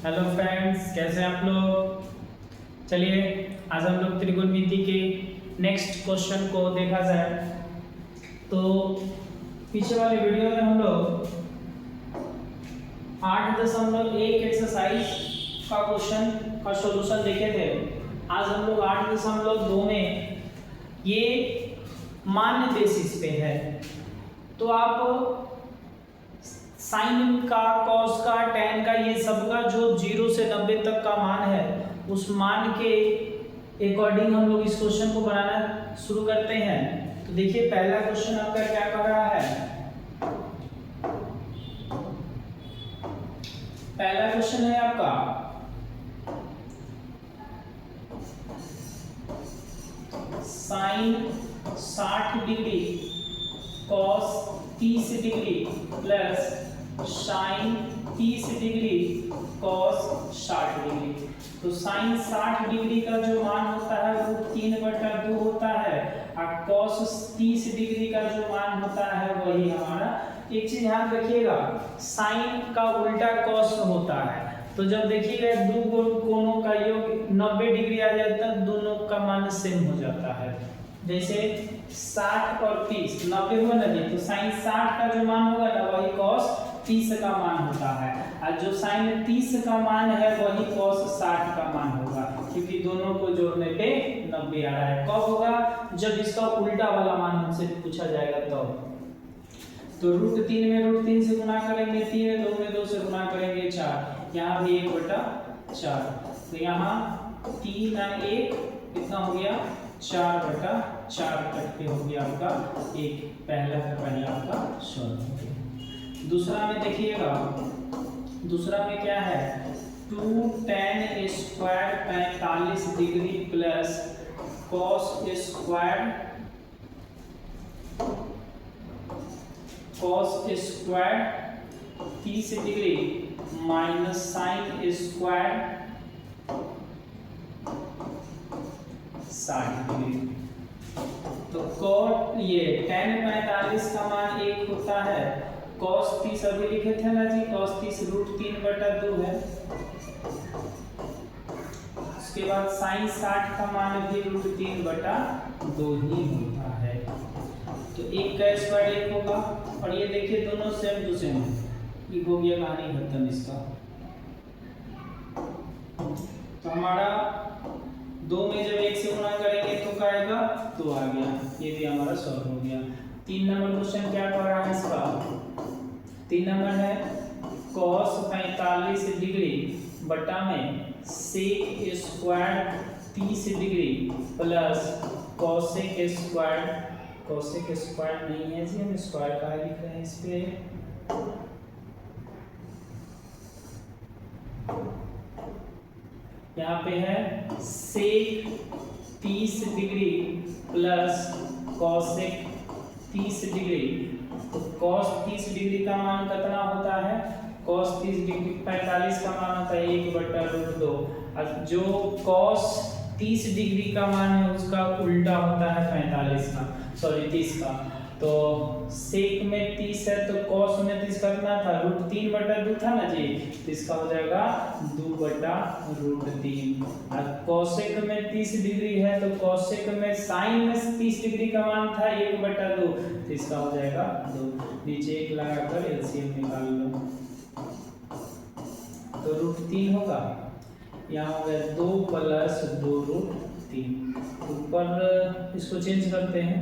Hello friends, कैसे हैं आप लोग। चलिए आज हम लोग त्रिकोणमिति के नेक्स्ट क्वेश्चन को देखा जाए। तो पीछे वाले वीडियो में हम लोग 8.1 एक्सरसाइज का क्वेश्चन का सॉल्यूशन देखे थे। आज हम लोग 8.2 में ये मान्य बेसिस पे है। तो आप साइन का, कॉस का, टेन का, ये सब का जो 0 से 90 तक का मान है उस मान के अकॉर्डिंग हम लोग इस क्वेश्चन को बनाना शुरू करते हैं। तो देखिए पहला क्वेश्चन आपका क्या कर रहा है। पहला क्वेश्चन है आपका sine 60 degree cos 30 degree plus sine 30 degree cos 60 degree. तो साइन 60 डिग्री का जो मान होता है वो 3/2 होता है और कॉस 30 डिग्री का जो मान होता है वही हमारा। एक चीज ध्यान रखिएगा, साइन का उल्टा कॉस होता है। तो जब देखिएगा दो कोणों का योग 90 डिग्री आ जाता है, दोनों का मान सेम हो जाता है। जैसे 60 और 30 90 हुआ ना जी, तो साइन 60 का जो मान होगा ना वही कॉस 30 का मान होता है और जो साइन 30 का मान है वही कॉस 60 का मान होगा, क्योंकि दोनों को जोड़ने पे 90 आ रहा है। कब होगा? जब इसका उल्टा वाला मान हमसे पूछा जाएगा तब। तो √3 में √3 से गुणा करेंगे 3 है, 2 में 2 से गुणा करेंगे 4, यहाँ भी 1/4। तो यहाँ 3 और 1 कितना हो गया 4/4 कट के हो गया आपका एक। पहला का पहला आपका सॉल्व हो गया। दूसरा में देखिएगा, दूसरा में क्या है 2 tan² 45 degree plus cos² 30 degree minus sin² 60 degree. तो cot ये tan 45 का मान 1 होता है, cos 30 अभी लिखे थे ना जी, cos 30 √3/2 है। उसके बाद sin 60 का मान भी √3/2 ही होता है। तो 1 का स्क्वायर 1 होगा और ये देखिए दोनों सेम टू सेम ये हो गया, कहानी खत्म इसका। तो हमारा 2 में जब 1 से गुणा करेंगे तो क्या आएगा 2 आ गया, ये भी हमारा सॉल्व हो गया। 3 नंबर क्वेश्चन क्या कर रहा है इसका, 3 नंबर है cos 45 डिग्री बटा में sec² 30 डिग्री प्लस cosec² नहीं है जी, हम स्क्वायर का लिख रहे हैं इस पे। यहाँ पे है sec 30 degree plus cosec 30 degree. तो cos 30 डिग्री का मान कितना होता है, cos 30 डिग्री 45 का मान होता है 1/√2 और जो cos 30 डिग्री का मान है उसका उल्टा होता है 30 का। तो sec में 30 है तो cos में 30 करना था, √3/2 था ना जी, तो इसका हो जाएगा 2/√3। और cosec में 30 डिग्री है तो cosec में sin में 30 डिग्री का मान था 1/2, तो इसका हो जाएगा 2। नीचे 1 लगाकर एलसीएम निकाल लो, तो √3 होगा, यहाँ हो गया 2 + 2√3। ऊपर इसको चेंज करते हैं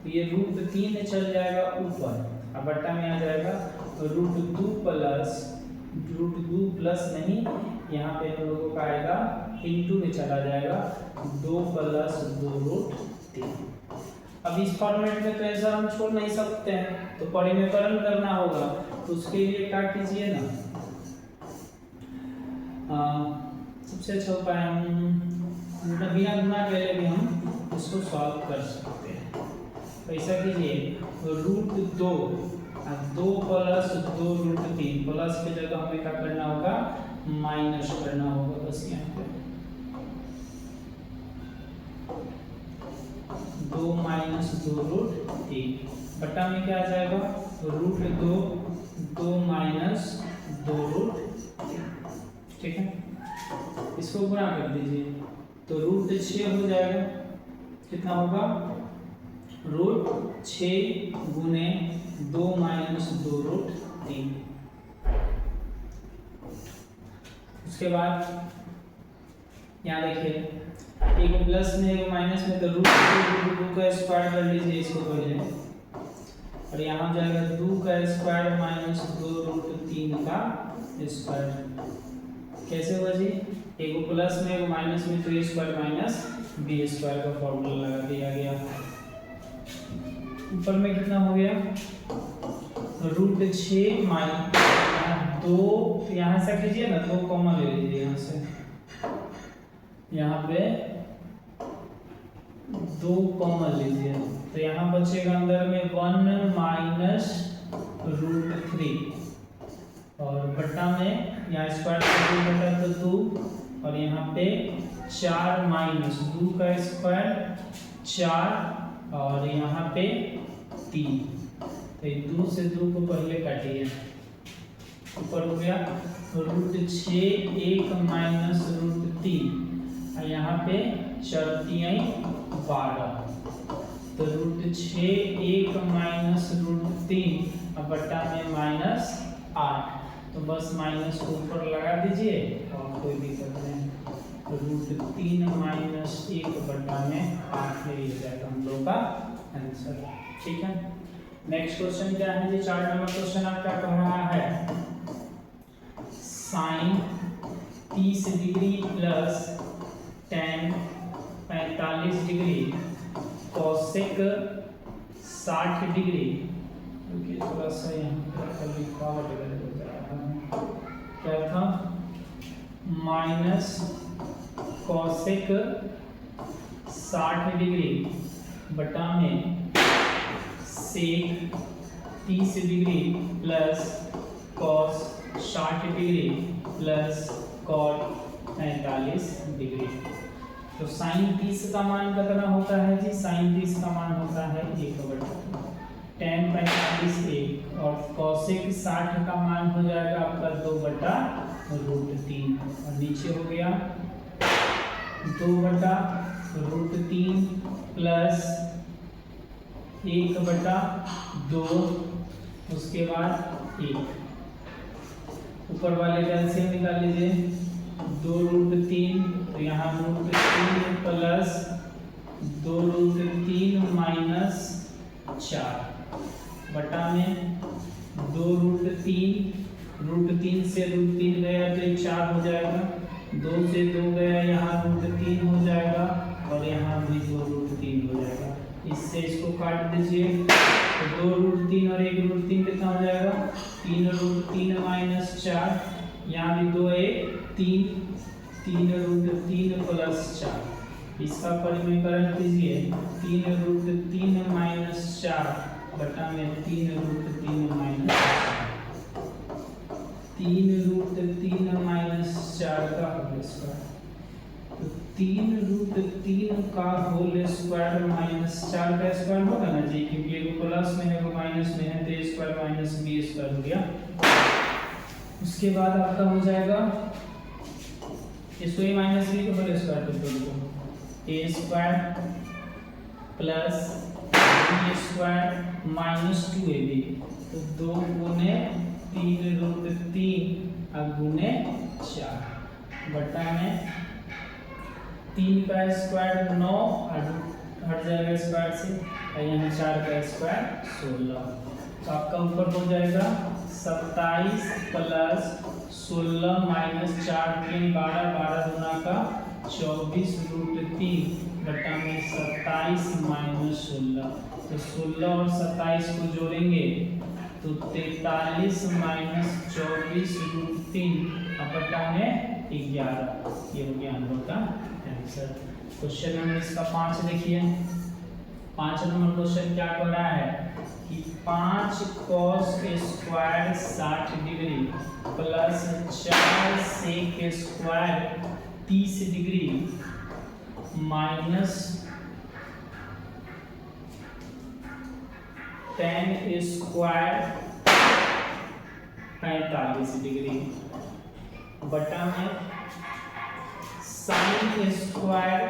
तो ये √3 चल जाएगा ऊपर और बट्टा में आ जाएगा √2 प्लस नहीं, यहाँ पे हम लोगों का आएगा इंटू में चला जाएगा 2 + 2√3। अब इस फॉर्मेट में तो ऐसा हम छोड़ नहीं सकते हैं, तो परिमेयकरण करना होगा। तो उसके लिए क्या कीजिए ना, सबसे अच्छा उपाय हम बिना गुणा करे भी हम इसको सॉल्व कर सकते हैं। ऐसा कीजिए √2 और 2 + 2√3 प्लस की जगह हमें क्या करना होगा माइनस करना होगा, बस यहाँ पे 2 - 2√3 बटा में क्या आ जाएगा √2 2 - 2√3। ठीक है, इसको गुणा कर दीजिए तो रूट 6 हो जाएगा। कितना होगा? रूट 6 गुने 2 माइनस 2 रूट 3। उसके बाद यहाँ देखिए एक प्लस में एक माइनस में, तो रूट 2 का स्क्वायर कर लीजिए इसको पहले, और यहाँ जाएगा 2 का स्क्वायर माइनस 2 रूट 3 का स्क्वायर। कैसे होगा जी? एक प्लस में एक माइनस में, तो ए स्क्वायर माइनस बी स्क्वायर का फॉर्मूला लगा दिया गया। ऊपर में कितना हो गया? रूट 6 माइनस 2, यहाँ से कीजिए ना, 2 कॉमन ले लीजिए यहाँ से, यहाँ पे 2 कॉमन लीजिए, तो यहाँ बचेगा अंदर में 1 माइनस रूट 3, और बट्टा में यहाँ स्क्वायर बटा तो 2, और यहाँ पे 4 माइनस 2 का स्क्वायर 4, और यहाँ पे 3, तो 2 से 2 को पहले काटिए। ऊपर हो गया रूट 6 1 माइनस रूट 3, और यहाँ पे 4 3 12, तो रूट 6 1 माइनस रूट 3 और बट्टा में माइनस 8, तो बस माइनस को ऊपर लगा दीजिए और कोई दिक्कत नहीं, तो रूट 3 माइनस 1 बट्टा में 8 ले जाएगा हम लोग का आंसर। ठीक है, नेक्स्ट क्वेश्चन क्या है जी? 4 नंबर क्वेश्चन आपका कह रहा है sine 30 degree plus tan 45 degree cosec 60 degree, क्योंकि थोड़ा सा यहाँ पर लिखावट हो रहा है, क्या था? माइनस कोसेक 60 डिग्री बटा में sec 30 degree plus cos 60 degree plus cot 45 degree. तो साइन 30 का मान कितना होता है जी? साइन 30 का मान होता है 1/2, tan 45 1, और कोसेक 60 का मान हो जाएगा आपका 2/√3, और नीचे हो गया 2/√3 प्लस 1/2, उसके बाद 1, ऊपर वाले का एलसीएम निकाल लीजिए, 2√3, तो यहाँ √3 प्लस 2√3 माइनस 4 बटा में 2√3, √3 से √3 गया तो 4 हो जाएगा, 2 से 2 गया यहाँ √3 हो जाएगा, और यहाँ भी 2√3 हो जाएगा। इससे इसको काट दीजिए, तो 2√3 और 1√3 कितना हो जाएगा? 3√3 माइनस 4, यहाँ भी 2 1 3, 3√3 प्लस 4, इसका परिमेयकरण कीजिए, 3√3 माइनस 4 बटा में 3√3 माइनस 3√3 माइनस 4 का होल स्क्वायर, तो 3√3 का होल स्क्वायर माइनस 4 का स्क्वायर होगा ना जी, क्योंकि एक प्लस में है वो माइनस में है, तो a square minus b square हो गया। उसके बाद आपका हो जाएगा इसको a माइनस b का होल स्क्वायर कर दो, a square plus b square minus 2ab, तो 2 गुने 3√3 और गुने 4 बटा में 3 का स्क्वायर 9 और हट जाएगा स्क्वायर से, और यहाँ 4 का स्क्वायर 16, तो आपका ऊपर हो जाएगा 27 प्लस 16 माइनस 4 3 12, 12 गुना का 24√3 बटा में 27 माइनस 16, तो 16 और 27 को जोड़ेंगे तो 43 माइनस 24√3 बटा में 11, ये हो गया हम लोग का आंसर। क्वेश्चन नंबर इसका 5 देखिए, 5 नंबर क्वेश्चन क्या कर रहा है कि 5 cos square 60 degree plus 4 sec square 30 degree minus tan square 45 degree बटा में sine square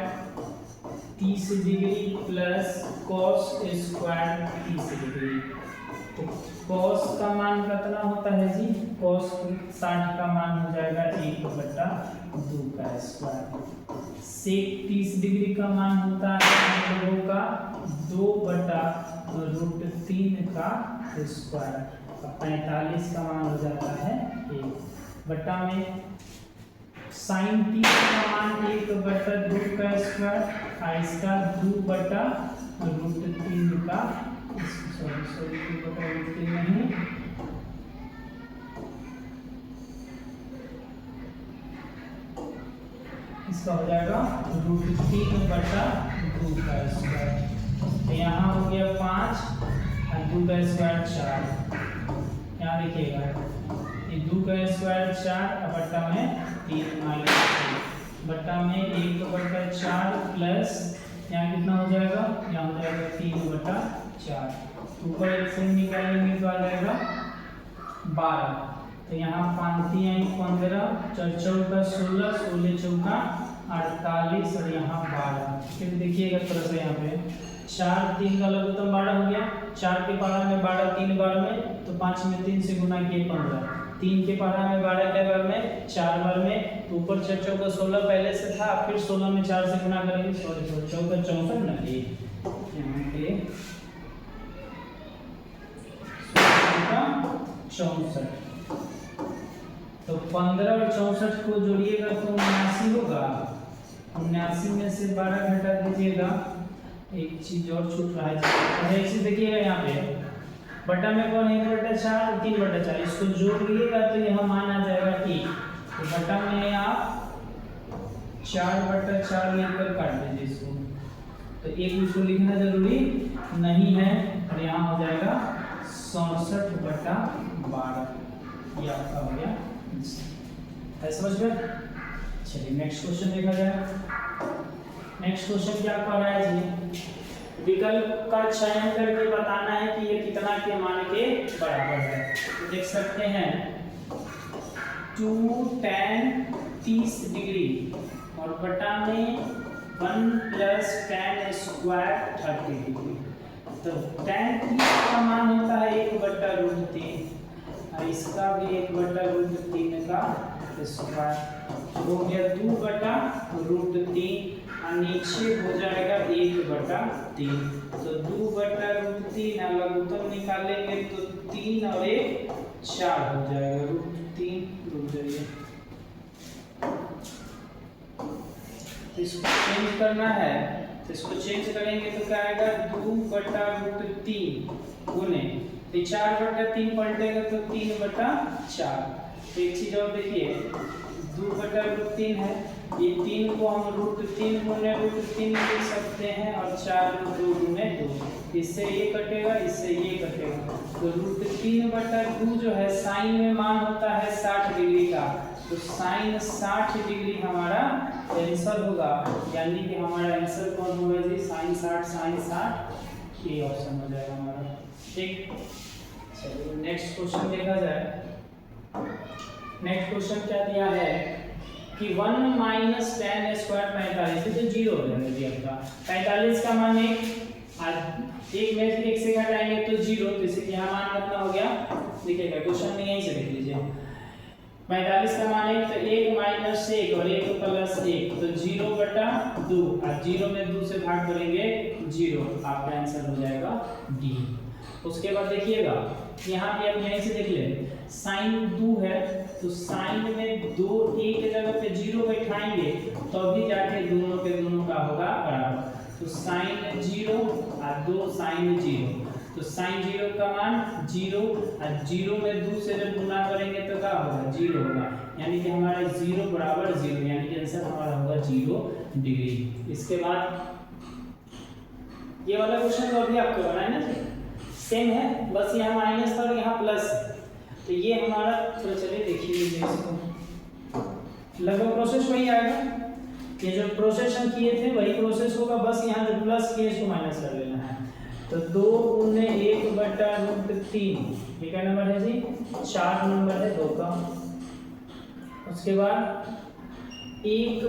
30 degree plus cos square 30 degree. तो कॉस का मान कितना होता है जी? कॉस 60 का मान हो जाएगा 1/2 का स्क्वायर। सेक 30 डिग्री का मान होता है हम लोगों का 2/√3 का स्क्वायर। 45 का मान हो जाता है 1 बटा में साइन 30 का मान 1/2 का स्क्वायर और इसका 2/√3 का सॉरी 2/√3 नहीं, इसका हो जाएगा √3/2 का स्क्वायर। तो यहाँ हो गया 5 और 2 का स्क्वायर 4। यहाँ देखिएगा ये 2 का स्क्वायर 4 और बट्टा में 3 माइनस 3 बट्टा में 1/4 प्लस यहाँ कितना हो जाएगा? यहाँ हो जाएगा 3/4। ऊपर एक से निकालेंगे तो आ जाएगा 12। तो यहाँ 5 आई 15, 4 चौका 16, 16 चौका 48 और यहाँ 12। फिर देखिएगा थोड़ा सा यहाँ पे 4 3 का लघुत्तम 12 हो गया। 4 के पारा में 12 3 बार में, तो 5 में 3 से गुना किए 15। 3 के पारा में 12 के बार में 4 बार में, तो ऊपर 4 चौका 16 पहले से था, फिर 16 में 4 से गुना करेंगे। सॉरी चौका 64 ना ये यहाँ पे 64। तो 15 और 64 को जोड़िएगा तो 79 होगा। 79 में से 12 घटा दीजिएगा। एक चीज और छूट रहा है, एक चीज देखिएगा यहाँ पे बटा में कौन 1/4 और 3/4, इसको जोड़ लीजिएगा तो यहाँ मान आ जाएगा 1। तो बटा में आप 4/4 लेकर काट दीजिए इसको, तो एक इसको लिखना जरूरी नहीं है और यहाँ हो जाएगा 64/12। ये आपका हो गया। समझ में? चलिए नेक्स्ट क्वेश्चन देखा जाए। नेक्स्ट क्वेश्चन क्या कह रहा है जी? विकल्प का चयन करके बताना है कि ये कितना के मान के बराबर है। तो देख सकते हैं 2 tan 30 डिग्री और बटा में 1 + tan स्क्वायर 30 डिग्री। तो tan 30 का मान होता है 1/√3 और इसका भी 1/√3 का स्क्वायर हो गया 2/√3 और नीचे हो जाएगा 1/3। तो 2/√3 लघुत्तम निकालेंगे तो 3 और 1 4 हो जाएगा। √3 रुक जाइए, इसको चेंज करना है तो इसको चेंज करेंगे तो क्या आएगा 2/√3 गुने 4/3 पलटेगा तो 3/4। एक चीज और देखिए 2/√3 है, ये 3 को हम √3 गुने √3 लिख सकते हैं और 4 को 2 गुने 2। इससे ये कटेगा, इससे ये कटेगा। तो √3/2 जो है साइन में मान होता है 60 डिग्री का, तो साइन 60 डिग्री हमारा आंसर होगा। यानी कि हमारा आंसर कौन होगा जी? साइन 60 ये ऑप्शन हो जाएगा हमारा। ठीक, चलिए नेक्स्ट क्वेश्चन देखा जाए। नेक्स्ट क्वेश्चन क्या दिया है कि 1 - tan स्क्वायर 45, तो 0 हो जाएगा जी आपका। 45 का मान 1 में 1 से घटाएंगे तो 0, तो इसी यहाँ मान कितना हो गया? देखिएगा क्वेश्चन में यहीं से देख लीजिए 45 का मान 1, तो 1 - 1 और 1 + 1 तो 0/2 और 0 में 2 से भाग करेंगे 0, आपका आंसर हो जाएगा डी। उसके बाद देखिएगा यहाँ पे आप यहीं से देख ले साइन 2 है, तो साइन में 2 एक जगह पे 0 बैठाएंगे तो अभी जाके दोनों के दोनों का होगा बराबर। तो साइन 0 और 2 साइन 0, तो साइन 0 का मान 0 और 0 में 2 से जब गुना करेंगे तो क्या होगा? 0 होगा। यानी कि हमारा 0 = 0, यानी कि आंसर हमारा होगा 0 डिग्री। इसके बाद ये वाला क्वेश्चन तो अभी आपको बनाए ना सेम है, बस यहाँ माइनस था और यहाँ प्लस है। तो ये हमारा तो चलिए देखिए इसको लगभग प्रोसेस वही आएगा। ये जो प्रोसेस हम किए थे वही प्रोसेस होगा, बस यहाँ जो प्लस किए इसको माइनस कर लेना है। तो 2 × 1/√3 ये क्या नंबर है जी? 4 नंबर है 2 का। उसके बाद 1 +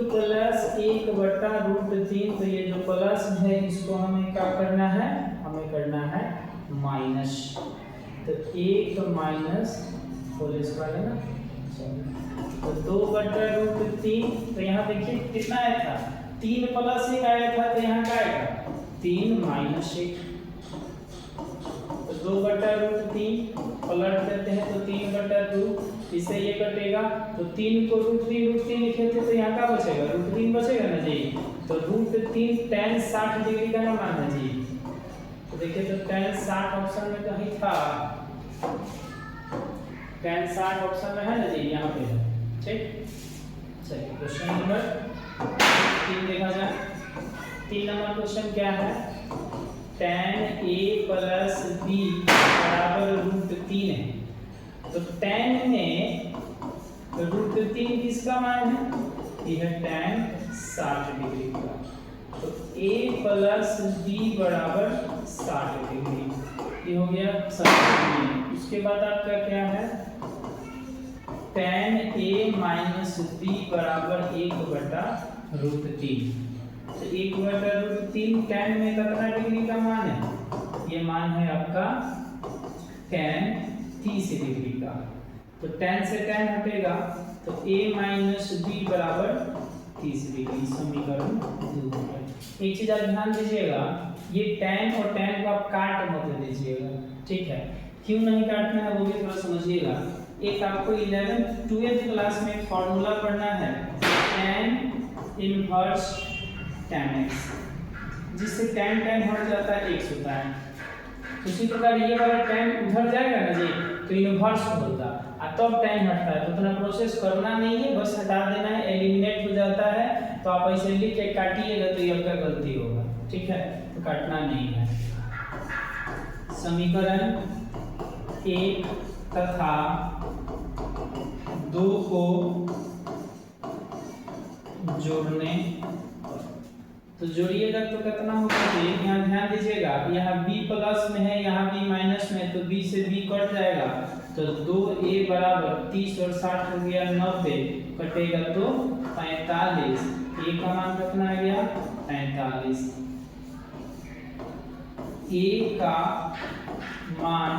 1/√3, तो ये जो प्लस है इसको हमें क्या करना है, हमें करना है माइनस, तो 1 माइनस होल स्क्वायर है ना, तो 2/√3। तो यहाँ देखिए कितना आया था, 3 + 1 आया था, तो यहाँ क्या आएगा 3 - 1, तो 2/√3 पलट देते हैं तो 3/2, इससे ये कटेगा, तो 3 को √3 लिखे थे, तो यहाँ क्या बचेगा √3 बचेगा ना जी, तो √3 tan 60 डिग्री का मान है जी। तो देखिए तो tan 60 ऑप्शन में कहीं था, tan 60 ऑप्शन में है ना जी, यहाँ पे है, ठीक। चलिए क्वेश्चन नंबर 3 देखा जाए। 3 नंबर क्वेश्चन क्या है, tan a + b = √3 है, तो tan में √3 किसका मान है, ये है tan 60 डिग्री का, तो a + b = 60 डिग्री, ये हो गया 60 डिग्री। उसके बाद आपका क्या है, tan a - b = 1/√3, तो 1/√3 tan में कितना डिग्री का मान है, ये मान है आपका tan 30 डिग्री का, तो tan से tan हटेगा, तो a - b = 30 डिग्री, समीकरण 2 है। एक चीज आप ध्यान दीजिएगा, ये tan और tan को आप काट मत दीजिएगा, ठीक है, क्यों नहीं काटना है वो भी थोड़ा समझिएगा। एक आपको 11th 12th क्लास में फॉर्मूला पढ़ना है tan इनवर्स tan x, जिससे tan हट जाता है, x होता है। उसी प्रकार ये वाला tan उधर जाएगा ना जी, तो इनवर्स होता है, तब tan हटता है, तो उतना प्रोसेस करना नहीं है, बस हटा देना है, एलिमिनेट हो जाता है। तो आप ऐसे लिख के काटिएगा तो ये आपका गलती होगा, ठीक है, तो काटना नहीं है। समीकरण 1 तथा 2 को जोड़ने, तो जोड़िएगा तो कितना होगा जी, यहाँ ध्यान दीजिएगा, यहाँ b प्लस में है, यहाँ b माइनस में, तो b से b कट जाएगा, तो 2a = 30 और 60 हो गया 90, कटेगा तो 45, a का मान कितना आ गया 45, a का मान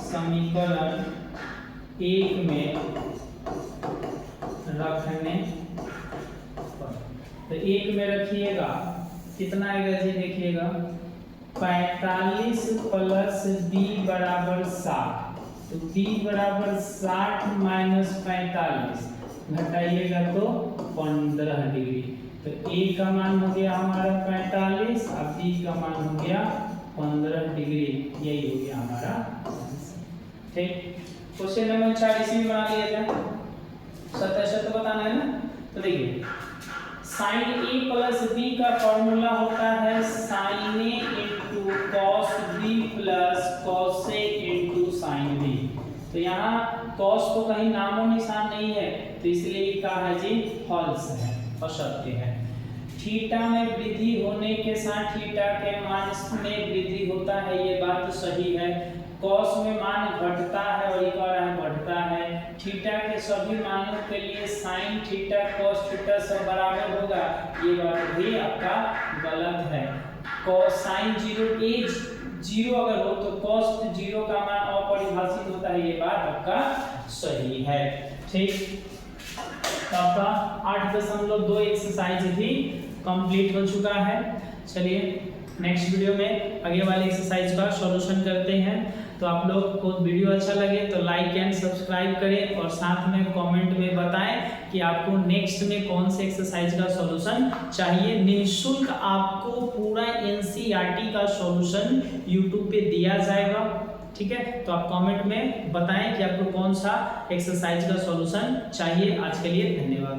समीकरण 1 में रखने, तो 1 में रखिएगा, कितना आएगा जी, देखिएगा 45 + b = 60, तो b = 60 - 45, घटाइएगा तो 15 डिग्री, तो a का मान हो गया हमारा 45 और b का मान हो गया 15 डिग्री, यही हो गया हमारा आंसर, ठीक। क्वेश्चन नंबर 4 इसी में बना लिया था, सत्य बताना है ना। तो देखिए sin a + b का फॉर्मूला होता है sin a * cos b + cos a * sin b, तो यहाँ cos को कहीं नामो निशान नहीं है, तो इसलिए कहा है जी फॉल्स है, असत्य है। थीटा में वृद्धि होने के साथ थीटा के मान में वृद्धि होता है, ये बात सही है। cos में मान घटता है और ये कह रहा है बढ़ता है। थीटा के सभी मानों के लिए sin थीटा cos थीटा सब बराबर होगा, ये बात भी आपका गलत है। cos sin 0 अगर हो तो cos 0 का मान अपरिभाषित होता है, ये बात आपका सही है, ठीक। तो आपका 8.2 एक्सरसाइज भी कंप्लीट हो चुका है। चलिए नेक्स्ट वीडियो में आगे वाले एक्सरसाइज का सॉल्यूशन करते हैं। तो आप लोग को वीडियो अच्छा लगे तो लाइक एंड सब्सक्राइब करें और साथ में कमेंट में बताएं कि आपको नेक्स्ट में कौन से एक्सरसाइज का सॉल्यूशन चाहिए। निःशुल्क आपको पूरा एनसीईआरटी का सॉल्यूशन यूट्यूब पे दिया जाएगा, ठीक है। तो आप कमेंट में बताएं कि आपको कौन सा एक्सरसाइज का सॉल्यूशन चाहिए। आज के लिए धन्यवाद।